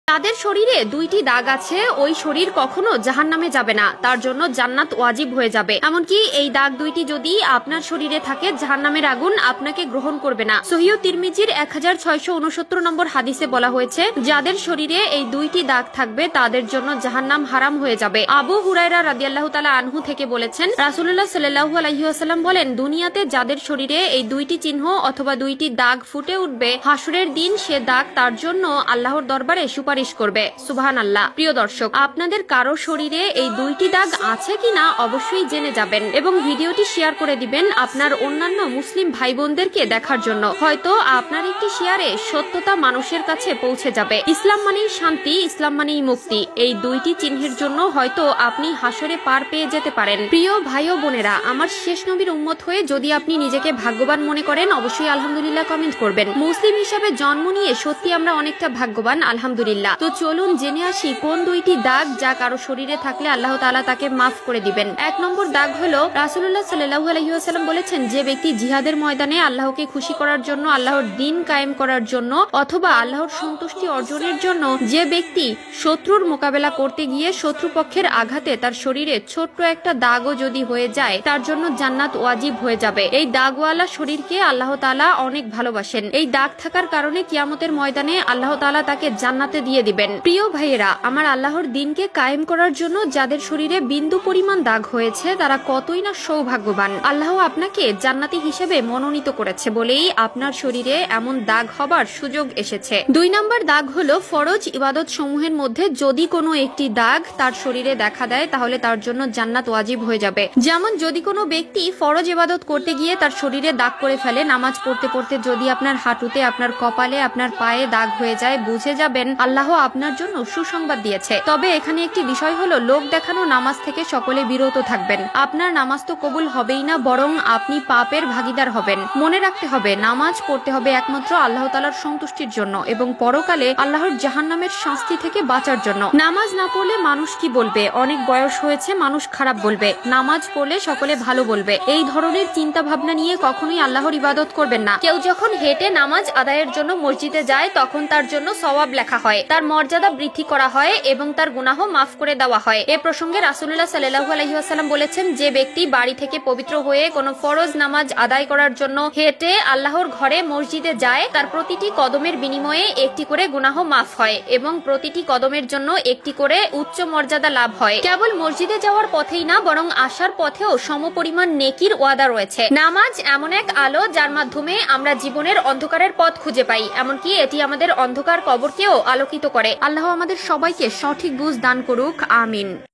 তাদের শরীরে দুইটি দাগ আছে, ওই শরীর কখনো জাহান্নামে যাবে না, তার জন্য জান্নাত ওয়াজিব হয়ে যাবে। এমনকি এই দাগ দুইটি যদি আপনার শরীরে থাকে, জাহান্নামের আগুন আপনাকে গ্রহণ করবে না। সহিহ তিরমিজির 1669 নম্বর হাদিসে বলা হয়েছে, যাদের শরীরে এই দুইটি দাগ থাকবে তাদের জন্য জাহান্নাম হারাম হয়ে যাবে। আবু হুরায়রা রাদিয়াল্লাহু তাআলা আনহু থেকে বলেছেন, রাসূলুল্লাহ সাল্লাল্লাহু আলাইহি ওয়াসাল্লাম বলেন, দুনিয়াতে যাদের শরীরে এই দুইটি চিহ্ন অথবা দুইটি দাগ ফুটে উঠবে, হাসরের দিন সে দাগ তার জন্য আল্লাহর দরবারে সুপারিশ করবে। সুবহানাল্লাহ। প্রিয় দর্শক, আপনাদের কারো শরীরে এই দুইটি দাগ আছে কিনা অবশ্যই জেনে যাবেন এবং ভিডিওটি শেয়ার করে দিবেন আপনার অন্যান্য মুসলিম ভাই বোনদেরকে দেখার জন্য। হয়তো আপনার একটি শেয়ারে সত্যতা মানুষের কাছে পৌঁছে যাবে। ইসলাম মানেই শান্তি, ইসলাম মানেই মুক্তি। এই দুইটি চিহ্নের জন্য হয়তো আপনি হাসরে পার পেয়ে যেতে পারেন। প্রিয় ভাই ও বোনেরা, আমার শেষ নবীর উম্মত হয়ে যদি আপনি নিজেকে ভাগ্যবান মনে করেন, অবশ্যই আলহামদুলিল্লাহ কমেন্ট করবেন। মুসলিম হিসাবে জন্ম নিয়ে সত্যি আমরা অনেকটা ভাগ্যবান, আলহামদুলিল্লাহ। তো চলুন জেনে আসি কোন দুইটি দাগ যা কারো শরীরে থাকলে আল্লাহ তাআলা তাকে মাফ করে দিবেন। এক নম্বর দাগ হলো, রাসূলুল্লাহ সাল্লাল্লাহু আলাইহি ওয়াসাল্লাম বলেছেন, যে ব্যক্তি জিহাদের ময়দানে আল্লাহকে খুশি করার জন্য, আল্লাহর দ্বীন কায়েম করার জন্য অথবা আল্লাহর সন্তুষ্টি অর্জনের জন্য যে ব্যক্তি শত্রুর মোকাবেলা করতে গিয়ে শত্রুপক্ষের আঘাতে তার শরীরে ছোট্ট একটা দাগও যদি হয়ে যায়, তার জন্য জান্নাত ওয়াজিব হয়ে যাবে। এই দাগওয়ালা শরীরকে আল্লাহ তাআলা অনেক ভালোবাসেন। এই দাগ থাকার কারণে কিয়ামতের ময়দানে আল্লাহ তাআলা তাকে জান্নাতে দিয়ে দিবেন। প্রিয় ভাইয়েরা, আমার আল্লাহর দ্বীনকে কায়েম করার জন্য যাদের শরীরে বিন্দু পরিমাণ দাগ হয়েছে তারা কতই না সৌভাগ্যবান। আল্লাহ আপনাকে জান্নাতি হিসেবে মনোনীত করেছে বলেই আপনার শরীরে এমন দাগ হবার সুযোগ এসেছে। দুই নাম্বার দাগ হলো, ফরজ ইবাদত সমূহের মধ্যে যদি কোনো একটি দাগ তার শরীরে দেখা দেয় তাহলে তার জন্য জান্নাত ওয়াজিব হয়ে যাবে। যেমন যদি কোনো ব্যক্তি ফরজ ইবাদত করতে গিয়ে তার শরীরে দাগ করে ফেলে, নামাজ পড়তে পড়তে যদি আপনার হাঁটুতে, আপনার কপালে, আপনার পায়ে দাগ হয়ে যায়, বুঝে যাবেন আল্লাহ আপনার জন্য সুসংবাদ দিয়েছে। তবে এখানে একটি বিষয় হলো, লোক দেখানো নামাজ থেকে সকলে বিরত থাকবেন। আপনার নামাজ তো কবুল হবেই না, বরং আপনি পাপের ভাগীদার হবেন। মনে রাখতে হবে, নামাজ পড়তে হবে একমাত্র আল্লাহ তাআলার সন্তুষ্টির জন্য এবং পরকালে আল্লাহর জাহান্নামের শাস্তি থেকে বাঁচার জন্য। নামাজ না পড়লে মানুষ কি বলবে, অনেক বয়স হয়েছে মানুষ খারাপ বলবে, নামাজ পড়লে সকলে ভালো বলবে, এই ধরনের চিন্তা ভাবনা নিয়ে কখনোই আল্লাহর ইবাদত করবেন না। কেউ যখন হেঁটে নামাজ আদায়ের জন্য মসজিদে যায়, তখন তার জন্য সওয়াব লেখা হয়, তার মর্যাদা বৃদ্ধি করা হয় এবং তার গুনাহ মাফ করে দেওয়া হয়। এ প্রসঙ্গে রাসূলুল্লাহ সাল্লাল্লাহু আলাইহি ওয়াসাল্লাম বলেছেন, যে ব্যক্তি বাড়ি থেকে পবিত্র হয়ে কোনো ফরজ নামাজ আদায় করার জন্য হেঁটে আল্লাহর ঘরে মসজিদে যায়, তার প্রতিটি কদমের বিনিময়ে একটি করে গুনাহ মাফ হয় এবং প্রতিটি কদমের জন্য একটি করে উচ্চ মর্যাদা লাভ হয়। কেবল মসজিদে যাওয়ার পথেই না, বরং আসার পথেও সমপরিমাণ নেকির ওয়াদা রয়েছে। নামাজ এমন এক আলো যার মাধ্যমে আমরা জীবনের অন্ধকারের পথ খুঁজে পাই, এমনকি এটি আমাদের অন্ধকার কবরকেও আলোকিত করে। আল্লাহ আমাদের সবাইকে সঠিক বুঝ দান করুক, আমিন।